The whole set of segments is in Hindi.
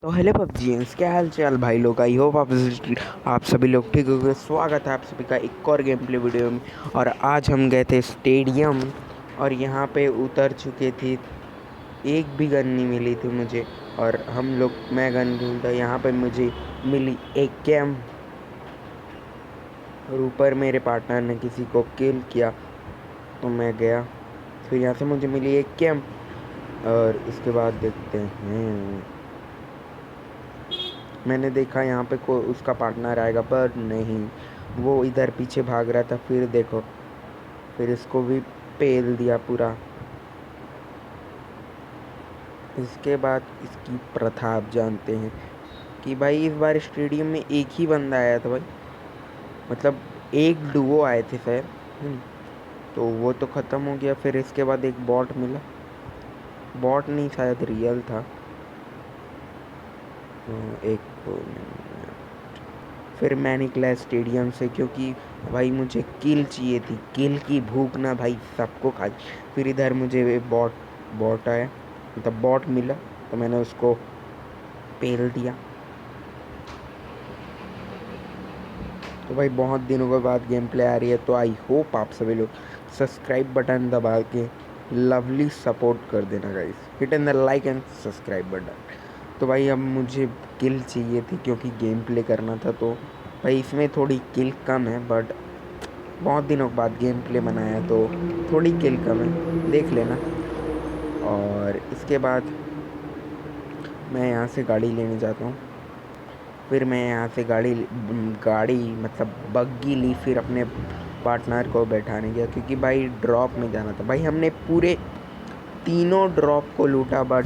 तो हेलो पबजीएंस, क्या हाल चाल भाई लोग। आई होप आप सभी लोग ठीक हो गए। स्वागत है आप सभी का एक और गेम प्ले वीडियो में। और आज हम गए थे स्टेडियम और यहाँ पे उतर चुके थे। एक भी गन नहीं मिली थी मुझे और मैं गन ढूंढता, यहाँ पे मुझे मिली एक कैम और ऊपर मेरे पार्टनर ने किसी को किल किया तो मैं गया। फिर यहाँ से मुझे मिली एक कैम और इसके बाद देखते हैं। मैंने देखा यहाँ पे कोई उसका पार्टनर आएगा पर नहीं, वो इधर पीछे भाग रहा था। फिर देखो, फिर इसको भी पेल दिया पूरा। इसके बाद इसकी प्रथा आप जानते हैं कि भाई इस बार स्टेडियम में एक ही बंदा आया था भाई, मतलब एक डुओ आए थे शायद। तो वो तो ख़त्म हो गया। फिर इसके बाद एक बॉट मिला, बॉट नहीं शायद रियल था। एक फिर मैं निकला स्टेडियम से क्योंकि भाई मुझे किल चाहिए थी। किल की भूख ना भाई सबको खाई। फिर इधर मुझे बॉट आया, मतलब बॉट मिला तो मैंने उसको पेल दिया। तो भाई बहुत दिनों के बाद गेम प्ले आ रही है, तो आई होप आप सभी लोग सब्सक्राइब बटन दबा के लवली सपोर्ट कर देना guys. Hit in the like and subscribe button. तो भाई अब मुझे किल चाहिए थी क्योंकि गेम प्ले करना था। तो भाई इसमें थोड़ी किल कम है, बट बहुत दिनों के बाद गेम प्ले बनाया तो थोड़ी किल कम है, देख लेना। और इसके बाद मैं यहाँ से गाड़ी लेने जाता हूँ। फिर मैं यहाँ से गाड़ी मतलब बग्गी ली, फिर अपने पार्टनर को बैठाने गया क्योंकि भाई ड्रॉप में जाना था। भाई हमने पूरे तीनों ड्रॉप को लूटा, बट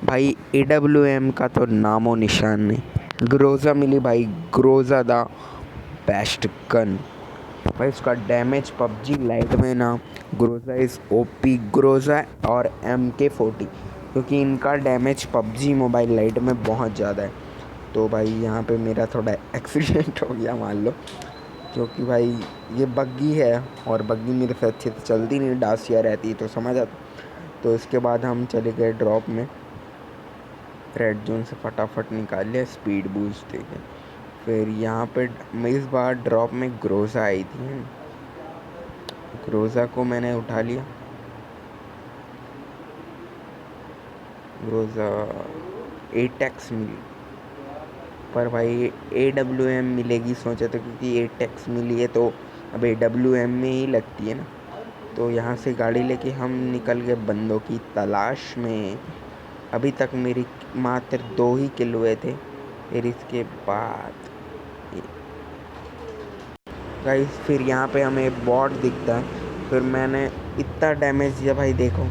भाई AWM का तो नामो निशान नहीं। ग्रोज़ा मिली भाई, ग्रोज़ा द बेस्ट गन भाई। उसका डैमेज पबजी लाइट में ना, ग्रोज़ा इज़ OP। ग्रोज़ा और MK40, क्योंकि इनका डैमेज पबजी मोबाइल लाइट में बहुत ज़्यादा है। तो भाई यहाँ पे मेरा थोड़ा एक्सीडेंट हो गया मान लो, क्योंकि भाई ये बग्गी है और बग्गी मेरे से अच्छे से चलती नहीं, डासिया रहती है तो समझ आता। तो इसके बाद हम चले गए ड्रॉप में, रेड जोन से फटाफट निकाल लिया स्पीड बूस्ट देके। फिर यहाँ पे इस बार ड्रॉप में ग्रोज़ा आई थी, ग्रोज़ा को मैंने उठा लिया। ग्रोज़ा 8x मिली, पर भाई AWM मिलेगी सोचा था, क्योंकि 8x मिली है तो अब AWM में ही लगती है ना। तो यहाँ से गाड़ी लेके हम निकल गए बंदों की तलाश में। अभी तक मेरी मात्र 2 ही किल हुए थे। फिर इसके बाद गाइस, फिर यहाँ पे हमें बॉट दिखता है। फिर मैंने इतना डैमेज दिया भाई, देखो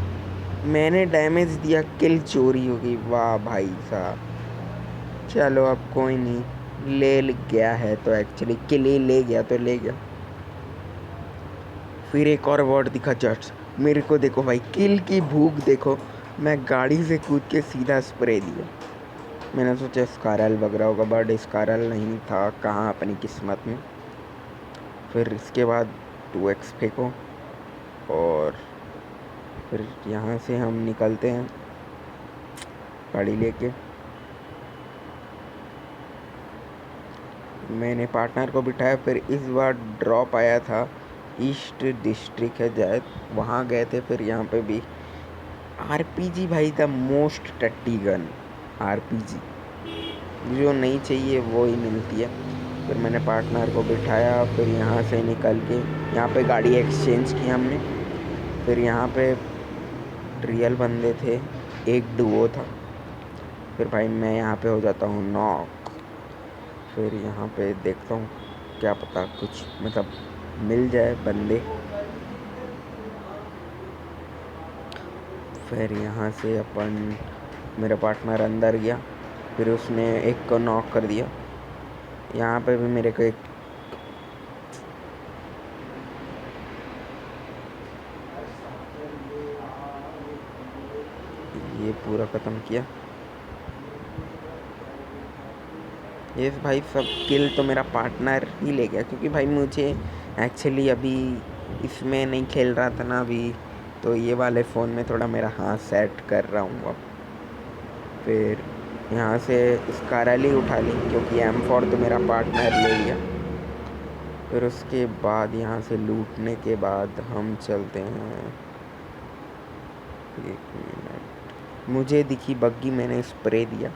मैंने डैमेज दिया, किल चोरी हो गई। वाह भाई साहब, चलो अब कोई नहीं, ले गया है तो एक्चुअली किल ही ले गया तो ले गया। फिर एक और बॉट दिखा जस्ट, मेरे को देखो भाई, किल की भूख देखो। मैं गाड़ी से कूद के सीधा स्प्रे दिया। मैंने सोचा स्कारल वगैरह होगा, बट स्कारल नहीं था, कहाँ अपनी किस्मत में। फिर इसके बाद 2x फेंको और फिर यहाँ से हम निकलते हैं गाड़ी लेके। मैंने पार्टनर को बिठाया। फिर इस बार ड्रॉप आया था, ईस्ट डिस्ट्रिक्ट है शायद, वहाँ गए थे। फिर यहाँ पे भी RPG भाई, द मोस्ट टट्टी गन। RPG जो नहीं चाहिए वो ही मिलती है। फिर मैंने पार्टनर को बिठाया, फिर यहाँ से निकल के यहाँ पे गाड़ी एक्सचेंज की हमने। फिर यहाँ पे रियल बंदे थे, एक डुओ था। फिर भाई मैं यहाँ पे हो जाता हूँ नॉक। फिर यहाँ पे देखता हूँ, क्या पता कुछ मतलब मिल जाए बंदे। फिर यहाँ से मेरा पार्टनर अंदर गया, फिर उसने एक को नॉक कर दिया। यहाँ पे भी मेरे को एक ये पूरा ख़त्म किया। ये भाई सब किल तो मेरा पार्टनर ही ले गया, क्योंकि भाई मुझे एक्चुअली अभी इसमें नहीं खेल रहा था ना अभी, तो ये वाले फ़ोन में थोड़ा मेरा हाथ सेट कर रहा हूँ अब। फिर यहाँ से स्कारल ही उठा ली क्योंकि M4 तो मेरा पार्टनर ले लिया। फिर उसके बाद यहाँ से लूटने के बाद हम चलते हैं। 1 मिनट, मुझे दिखी बग्गी, मैंने स्प्रे दिया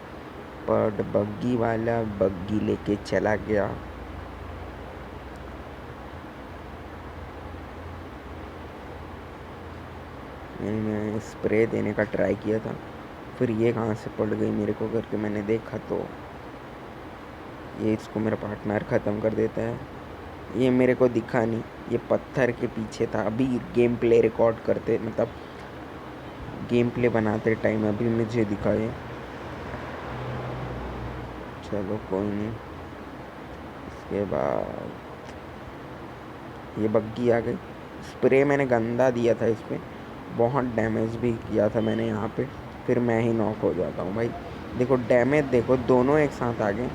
पर बग्गी वाला बग्गी लेके चला गया। मैंने स्प्रे देने का ट्राई किया था, फिर ये कहाँ से पड़ गई मेरे को करके मैंने देखा तो ये इसको मेरा पार्टनर ख़त्म कर देता है। ये मेरे को दिखा नहीं, ये पत्थर के पीछे था। अभी गेम प्ले रिकॉर्ड करते मतलब गेम प्ले बनाते टाइम अभी मुझे दिखा ये। चलो कोई नहीं। इसके बाद ये बग्गी आ गई। स्प्रे मैंने गंदा दिया था इस पर, बहुत डैमेज भी किया था मैंने यहाँ पे। फिर मैं ही नॉक हो जाता हूँ भाई। देखो डैमेज देखो, दोनों एक साथ आ गए।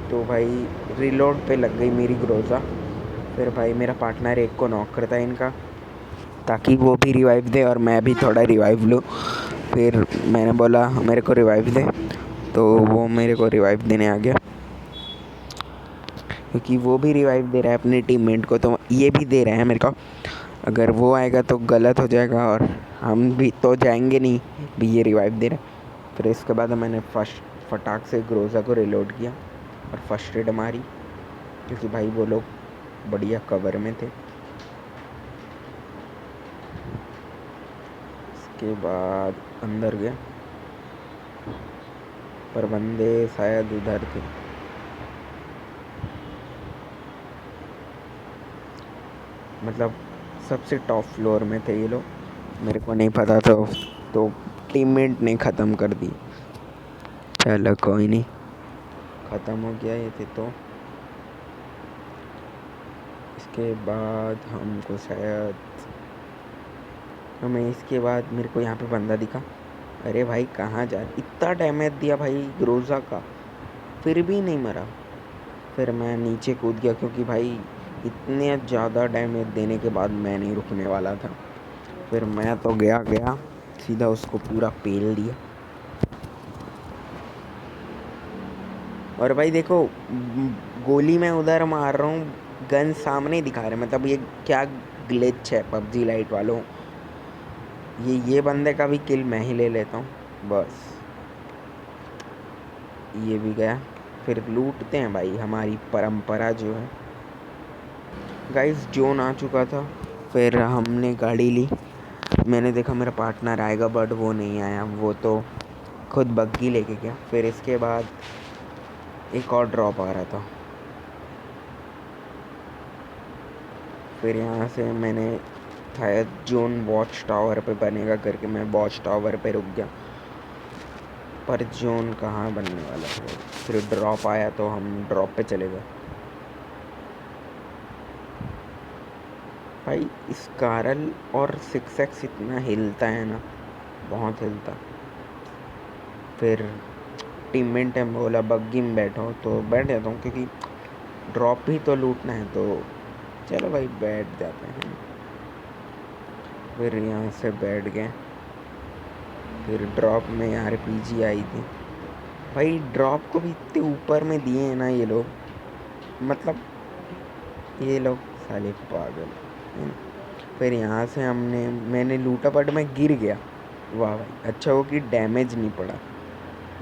तो भाई रिलोड पे लग गई मेरी ग्रोजा। फिर भाई मेरा पार्टनर एक को नॉक करता है इनका, ताकि वो भी रिवाइव दे और मैं भी थोड़ा रिवाइव लूँ। फिर मैंने बोला मेरे को रिवाइव दे, तो वो मेरे को रिवाइव देने आ गया। क्योंकि वो भी रिवाइव दे रहा है अपने टीममेट को, तो ये भी दे रहे हैं मेरे को। अगर वो आएगा तो गलत हो जाएगा और हम भी तो जाएंगे नहीं भी ये रिवाइव दे रहा है। फिर इसके बाद मैंने फटाक से ग्रोजा को रिलोड किया और फर्स्ट एड मारी, क्योंकि भाई वो लोग बढ़िया कवर में थे। इसके बाद अंदर गया पर बंदे शायद उधर थे। मतलब सबसे टॉप फ्लोर में थे ये लोग, मेरे को नहीं पता था। तो टीममेट ने ख़त्म कर दी। चलो कोई नहीं, ख़त्म हो गया ये थे। तो इसके बाद हमको शायद हमें इसके बाद मेरे को यहाँ पे बंदा दिखा। अरे भाई कहाँ जा, इतना डैमेज दिया भाई ग्रोजा का, फिर भी नहीं मरा। फिर मैं नीचे कूद गया, क्योंकि भाई इतने ज़्यादा डैमेज देने के बाद मैं नहीं रुकने वाला था। फिर मैं तो गया सीधा उसको पूरा पेल दिया। और भाई देखो गोली मैं उधर मार रहा हूँ, गन सामने दिखा रहे, मतलब ये क्या ग्लिच है पबजी लाइट वालों। ये बंदे का भी किल मैं ही ले लेता हूँ बस। ये भी गया। फिर लूटते हैं भाई, हमारी परंपरा जो है। गाइस जोन आ चुका था, फिर हमने गाड़ी ली। मैंने देखा मेरा पार्टनर आएगा, बट वो नहीं आया, वो तो खुद बग्गी लेके गया। फिर इसके बाद एक और ड्रॉप आ रहा था। फिर यहाँ से मैंने शायद जोन वॉच टावर पे बनेगा करके मैं वॉच टावर पे रुक गया, पर जोन कहाँ बनने वाला है। फिर ड्रॉप आया तो हम ड्रॉप पे चले गए। भाई स्कारल और 6x इतना हिलता है ना, बहुत हिलता। फिर टीममेट ने बोला बग्गी में बैठो, तो बैठ जाता हूँ, क्योंकि ड्रॉप भी तो लूटना है। तो चलो भाई बैठ जाते हैं। फिर यहाँ से बैठ गए। फिर ड्रॉप में RPG आई थी। भाई ड्रॉप को भी इतने ऊपर में दिए हैं ना ये लोग, मतलब ये लोग साले पागल। फिर यहाँ से मैंने लूटा, बट मैं गिर गया। वाह भाई, अच्छा हो कि डैमेज नहीं पड़ा।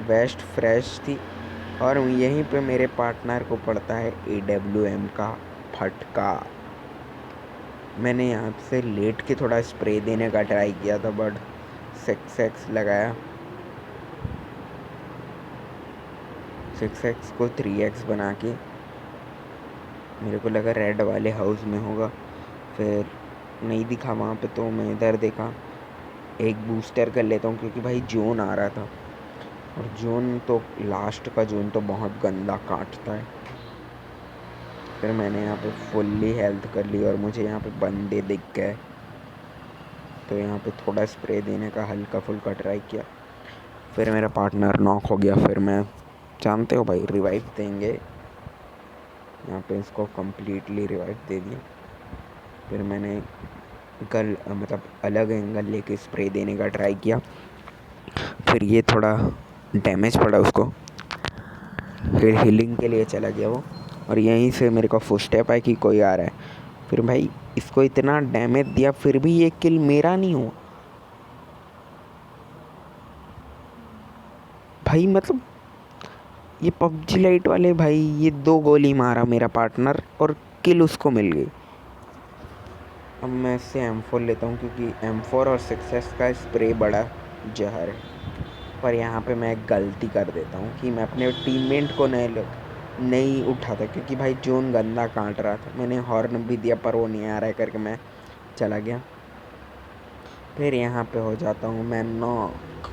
वेस्ट फ्रेश थी और यहीं पे मेरे पार्टनर को पड़ता है AWM का फटका। मैंने यहाँ से लेट के थोड़ा स्प्रे देने का ट्राई किया था, बट 6x लगाया। 6x को 3x बना के मेरे को लगा रेड वाले हाउस में होगा, फिर नहीं दिखा वहाँ पे। तो मैं इधर देखा, एक बूस्टर कर लेता हूँ, क्योंकि भाई जोन आ रहा था। और जोन तो लास्ट का जोन तो बहुत गंदा काटता है। फिर मैंने यहाँ पे फुल्ली हेल्थ कर ली और मुझे यहाँ पे बंदे दिख गए, तो यहाँ पे थोड़ा स्प्रे देने का हल्का फुल्का ट्राई किया। फिर मेरा पार्टनर नॉक हो गया। फिर मैं, जानते हो भाई, रिवाइव देंगे, यहाँ पे इसको कम्प्लीटली रिवाइव दे दिया। फिर मैंने मतलब अलग एंगल लेके स्प्रे देने का ट्राई किया। फिर ये थोड़ा डैमेज पड़ा उसको, फिर हीलिंग के लिए चला गया वो, और यहीं से मेरे को फुटस्टेप है कि कोई आ रहा है। फिर भाई इसको इतना डैमेज दिया फिर भी ये किल मेरा नहीं हुआ भाई। मतलब ये पबजी लाइट वाले भाई, ये 2 गोली मारा मेरा पार्टनर और किल उसको मिल गई। अब मैं इससे M4 लेता हूँ क्योंकि M4 और सक्सेस का स्प्रे बड़ा जहर है। पर यहाँ पे मैं एक गलती कर देता हूँ कि मैं अपने टीममेट को नहीं उठाता, क्योंकि भाई जोन गंदा काट रहा था। मैंने हॉर्न भी दिया पर वो नहीं आ रहा है करके मैं चला गया। फिर यहाँ पे हो जाता हूँ मैं नॉक,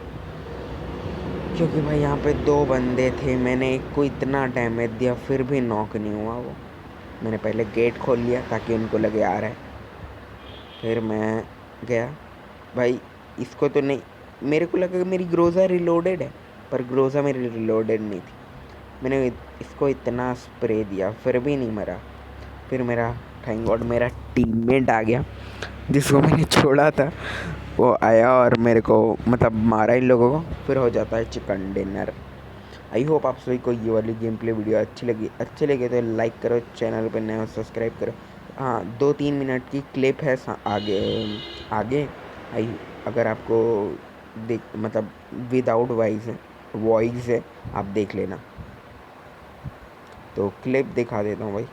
क्योंकि भाई यहाँ पे 2 बंदे थे। मैंने एक को इतना डैमेज दिया फिर भी नॉक नहीं हुआ वो। मैंने पहले गेट खोल लिया ताकि उनको लगे आ रहा है। फिर मैं गया भाई, इसको तो नहीं, मेरे को लगा कि मेरी ग्रोज़ा रिलोडेड है, पर ग्रोज़ा मेरी रिलोडेड नहीं थी। मैंने इसको इतना स्प्रे दिया फिर भी नहीं मरा। फिर मेरा थैंक गॉड मेरा टीममेट आ गया जिसको मैंने छोड़ा था, वो आया और मेरे को मतलब मारा इन लोगों को। फिर हो जाता है चिकन डिनर। आई होप आप सभी को ये वाली गेम प्ले वीडियो अच्छी लगी तो लाइक करो, चैनल पर नए हो सब्सक्राइब करो। हाँ, 2-3 मिनट की क्लिप है आगे आगे आई, अगर आपको देख मतलब विदाउट वॉइस है आप देख लेना। तो क्लिप दिखा देता हूँ भाई,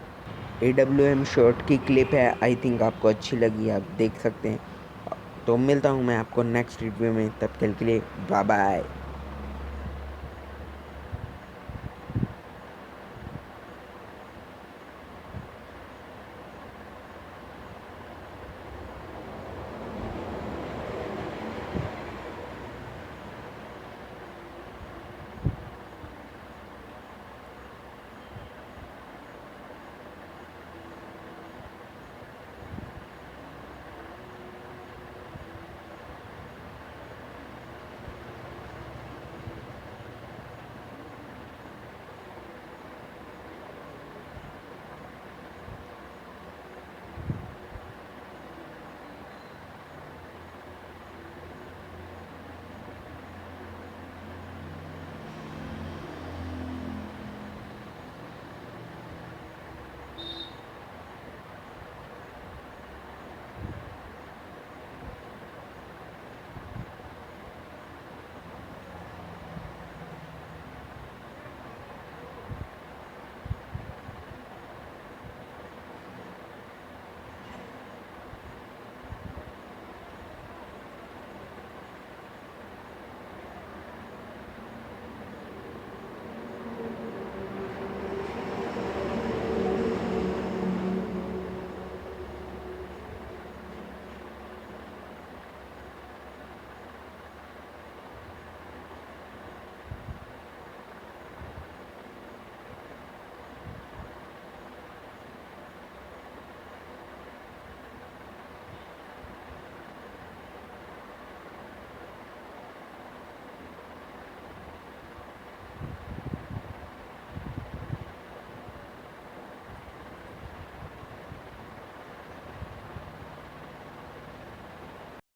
AWM शर्ट की क्लिप है, आई थिंक आपको अच्छी लगी, आप देख सकते हैं। तो मिलता हूँ मैं आपको नेक्स्ट वीडियो में, तब तक के लिए बाय बाय।